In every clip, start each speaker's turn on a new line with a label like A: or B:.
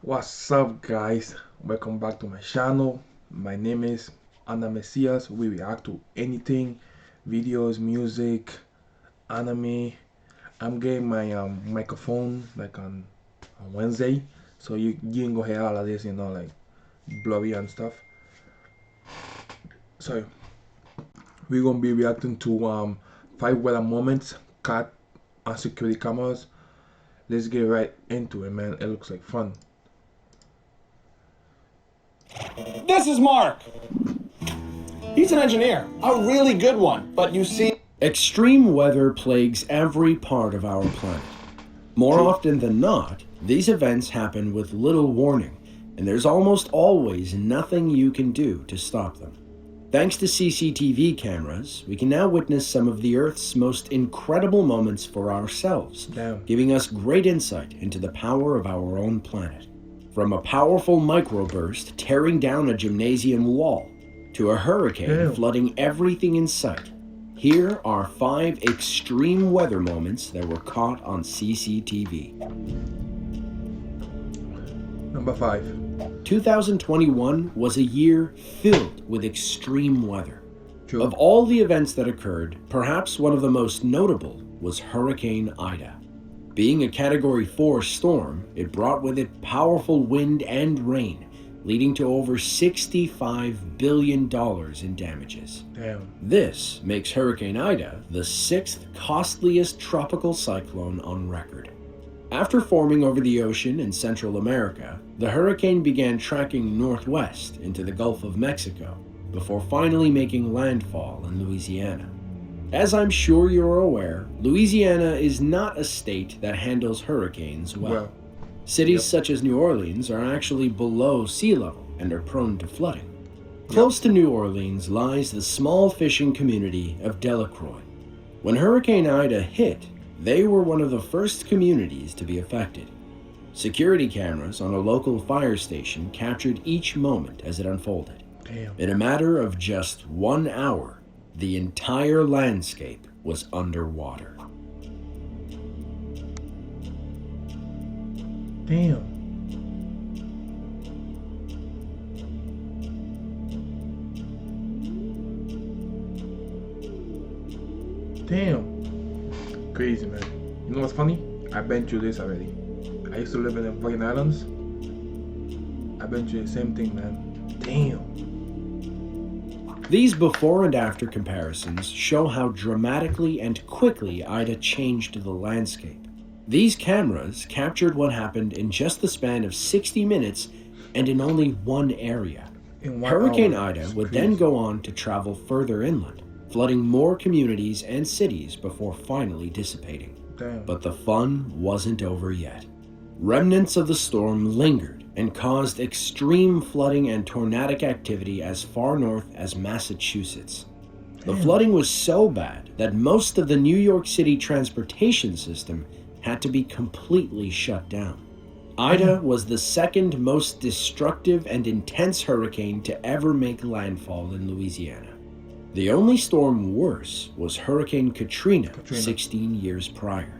A: What's up, guys? Welcome back to my channel. My name is AnimeSiah. We react to anything, videos, music, anime. I'm getting my microphone like on Wednesday, so you can go hear all of this, like blurry and stuff. So we're gonna be reacting to 5 weather moments caught on security cameras. Let's get right into it, man. It looks like fun.
B: This is Mark. He's an engineer, a really good one, but you see...
C: Extreme weather plagues every part of our planet. More often than not, these events happen with little warning, and there's almost always nothing you can do to stop them. Thanks to CCTV cameras, we can now witness some of the Earth's most incredible moments for ourselves, giving us great insight into the power of our own planet. From a powerful microburst tearing down a gymnasium wall, to a hurricane flooding everything in sight, here are 5 extreme weather moments that were caught on CCTV.
A: Number 5.
C: 2021 was a year filled with extreme weather.
A: True.
C: Of all the events that occurred, perhaps one of the most notable was Hurricane Ida. Being a Category 4 storm, it brought with it powerful wind and rain, leading to over $65 billion in damages.
A: Damn.
C: This makes Hurricane Ida the 6th costliest tropical cyclone on record. After forming over the ocean in Central America, the hurricane began tracking northwest into the Gulf of Mexico before finally making landfall in Louisiana. As I'm sure you're aware, Louisiana is not a state that handles hurricanes well. Cities such as New Orleans are actually below sea level and are prone to flooding. Close to New Orleans lies the small fishing community of Delacroix. When Hurricane Ida hit, they were one of the first communities to be affected. Security cameras on a local fire station captured each moment as it unfolded. In a matter of just 1 hour, the entire landscape was underwater.
A: Damn. Damn. Crazy, man. You know what's funny? I've been through this already. I used to live in the Virgin Islands. I've been through the same thing, man. Damn.
C: These before and after comparisons show how dramatically and quickly Ida changed the landscape. These cameras captured what happened in just the span of 60 minutes and in only one area. Hurricane Ida would then go on to travel further inland, flooding more communities and cities before finally dissipating. But the fun wasn't over yet. Remnants of the storm lingered and caused extreme flooding and tornadic activity as far north as Massachusetts. The flooding was so bad that most of the New York City transportation system had to be completely shut down. Ida was the 2nd most destructive and intense hurricane to ever make landfall in Louisiana. The only storm worse was Hurricane Katrina. 16 years prior.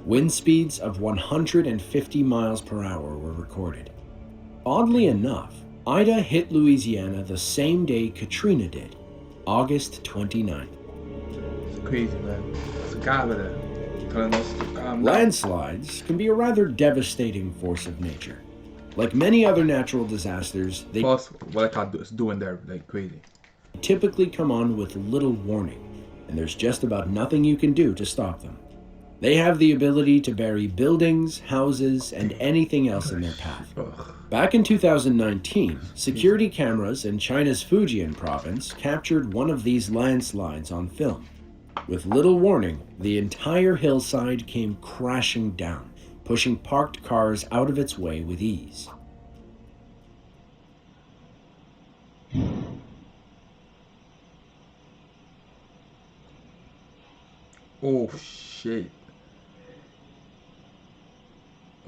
C: Wind speeds of 150 miles per hour were recorded. Oddly enough, Ida hit Louisiana the same day Katrina did, August 29th.
A: It's crazy, man. It's a guy with it telling us to calm down.
C: Landslides can be a rather devastating force of nature. Like many other natural disasters, they
A: what I can't do is doing there like crazy.
C: Typically come on with little warning, and there's just about nothing you can do to stop them. They have the ability to bury buildings, houses, and anything else in their path. Back in 2019, security cameras in China's Fujian province captured one of these landslides on film. With little warning, the entire hillside came crashing down, pushing parked cars out of its way with ease.
A: Oh shit.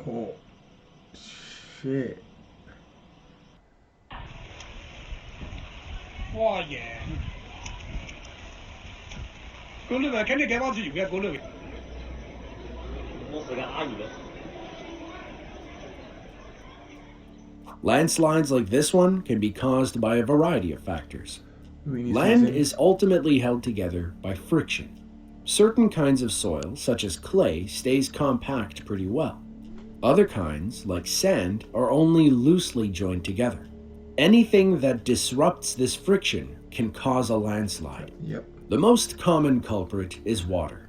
A: Oh shit.
D: 哇贏！嗰啲咪肯定幾多字嘅嗰啲。我時間啱完啦。
C: Landslides like this one can be caused by a variety of factors.
A: Rainy
C: Land
A: season.
C: is ultimately held together by friction. Certain kinds of soil, such as clay, stays compact pretty well. Other kinds, like sand, are only loosely joined together. Anything that disrupts this friction can cause a landslide.
A: Yep.
C: The most common culprit is water.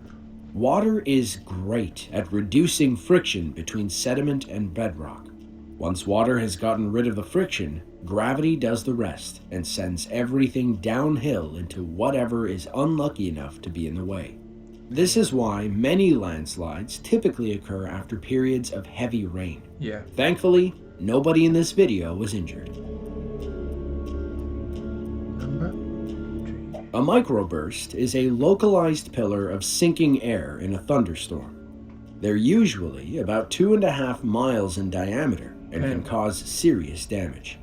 C: Water is great at reducing friction between sediment and bedrock. Once water has gotten rid of the friction, gravity does the rest and sends everything downhill into whatever is unlucky enough to be in the way. This is why many landslides typically occur after periods of heavy rain.
A: Yeah.
C: Thankfully, nobody in this video was injured.
A: Number 3.
C: A microburst is a localized pillar of sinking air in a thunderstorm. They're usually about 2.5 miles in diameter and can cause serious damage.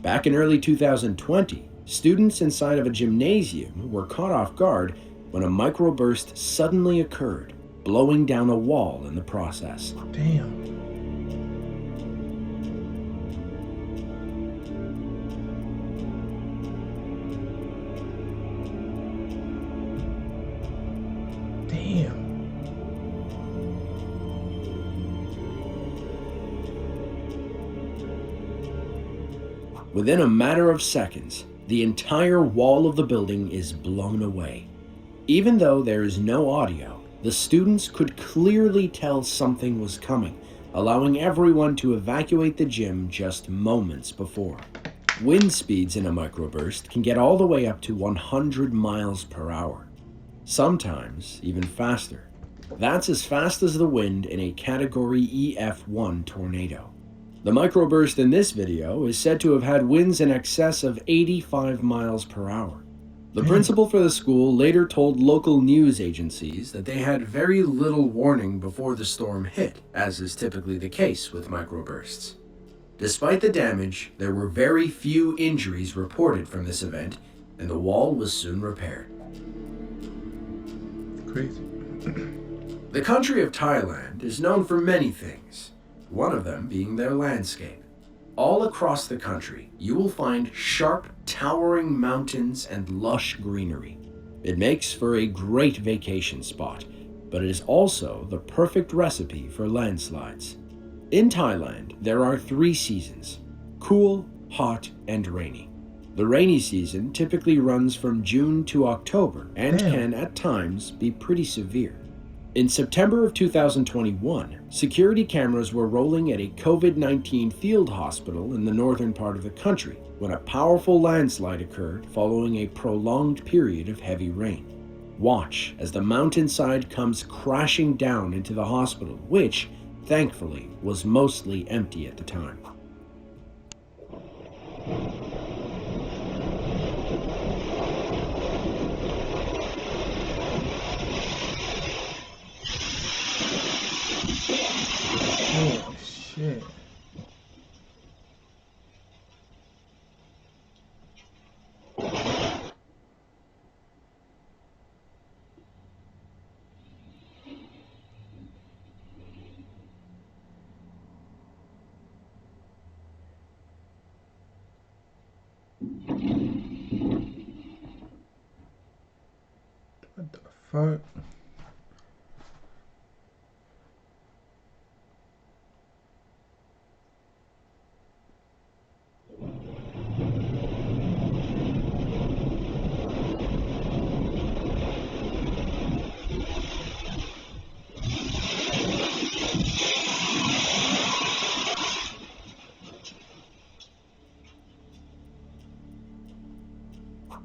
C: Back in early 2020, students inside of a gymnasium were caught off guard when a microburst suddenly occurred, blowing down a wall in the process.
A: Damn. Damn.
C: Within a matter of seconds, the entire wall of the building is blown away. Even though there is no audio, the students could clearly tell something was coming, allowing everyone to evacuate the gym just moments before. Wind speeds in a microburst can get all the way up to 100 miles per hour, sometimes even faster. That's as fast as the wind in a Category EF1 tornado. The microburst in this video is said to have had winds in excess of 85 miles per hour. The principal for the school later told local news agencies that they had very little warning before the storm hit, as is typically the case with microbursts. Despite the damage, there were very few injuries reported from this event, and the wall was soon repaired.
A: Crazy.
C: The country of Thailand is known for many things, one of them being their landscape. All across the country, you will find sharp, towering mountains and lush greenery. It makes for a great vacation spot, but it is also the perfect recipe for landslides. In Thailand, there are 3 seasons: cool, hot, and rainy. The rainy season typically runs from June to October and can at times be pretty severe. In September of 2021, security cameras were rolling at a COVID-19 field hospital in the northern part of the country when a powerful landslide occurred following a prolonged period of heavy rain. Watch as the mountainside comes crashing down into the hospital, which, thankfully, was mostly empty at the time.
A: Oh shit. What the fuck?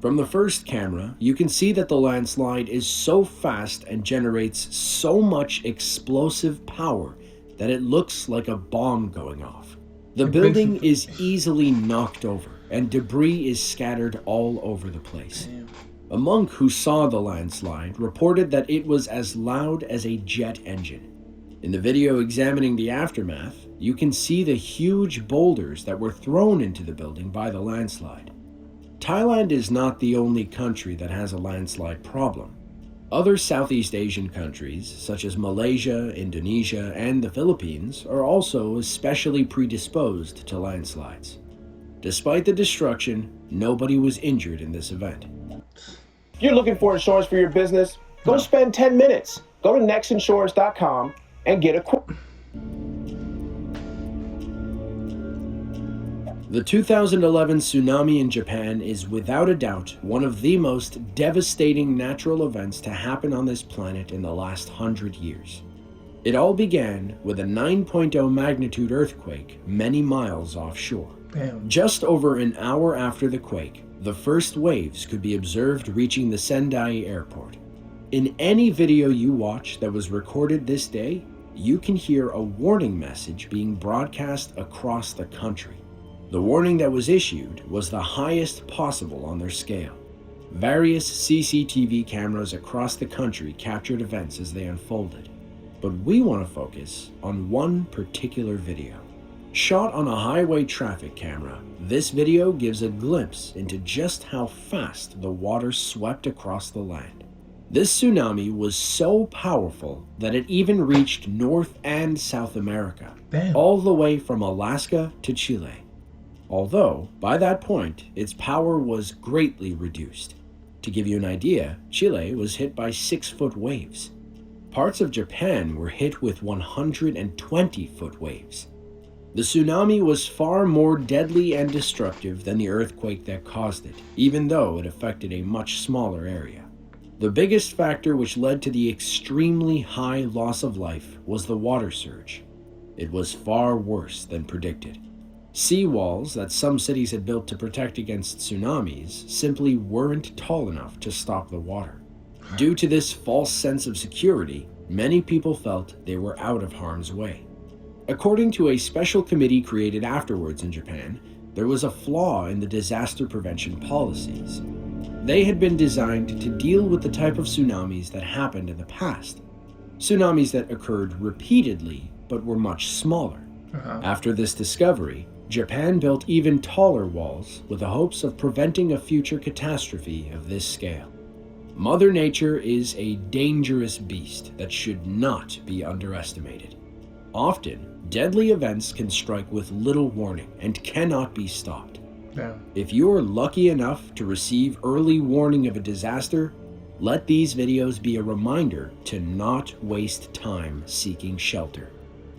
C: From the first camera, you can see that the landslide is so fast and generates so much explosive power that it looks like a bomb going off. The building is easily knocked over, and debris is scattered all over the place. A monk who saw the landslide reported that it was as loud as a jet engine. In the video examining the aftermath, you can see the huge boulders that were thrown into the building by the landslide. Thailand is not the only country that has a landslide problem. Other Southeast Asian countries, such as Malaysia, Indonesia, and the Philippines, are also especially predisposed to landslides. Despite the destruction, nobody was injured in this event.
B: If you're looking for insurance for your business, go spend 10 minutes. Go to nextinsurance.com and get a quote.
C: The 2011 tsunami in Japan is without a doubt one of the most devastating natural events to happen on this planet in the last 100 years. It all began with a 9.0 magnitude earthquake many miles offshore.
A: Damn.
C: Just over an hour after the quake, the first waves could be observed reaching the Sendai airport. In any video you watch that was recorded this day, you can hear a warning message being broadcast across the country. The warning that was issued was the highest possible on their scale. Various CCTV cameras across the country captured events as they unfolded. But we want to focus on one particular video. Shot on a highway traffic camera, this video gives a glimpse into just how fast the water swept across the land. This tsunami was so powerful that it even reached North and South America,
A: Damn.
C: all the way from Alaska to Chile. Although, by that point, its power was greatly reduced. To give you an idea, Chile was hit by 6-foot waves. Parts of Japan were hit with 120-foot waves. The tsunami was far more deadly and destructive than the earthquake that caused it, even though it affected a much smaller area. The biggest factor which led to the extremely high loss of life was the water surge. It was far worse than predicted. Seawalls that some cities had built to protect against tsunamis simply weren't tall enough to stop the water. Due to this false sense of security, many people felt they were out of harm's way. According to a special committee created afterwards in Japan, there was a flaw in the disaster prevention policies. They had been designed to deal with the type of tsunamis that happened in the past. Tsunamis that occurred repeatedly but were much smaller. After this discovery, Japan built even taller walls with the hopes of preventing a future catastrophe of this scale. Mother Nature is a dangerous beast that should not be underestimated. Often, deadly events can strike with little warning and cannot be stopped.
A: Damn.
C: If you are lucky enough to receive early warning of a disaster, let these videos be a reminder to not waste time seeking shelter.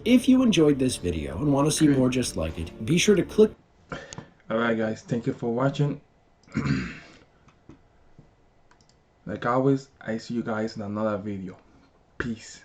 C: If you enjoyed this video and want to see more just like it, be sure to click.
A: Alright guys, thank you for watching. Like always, I see you guys in another video. Peace.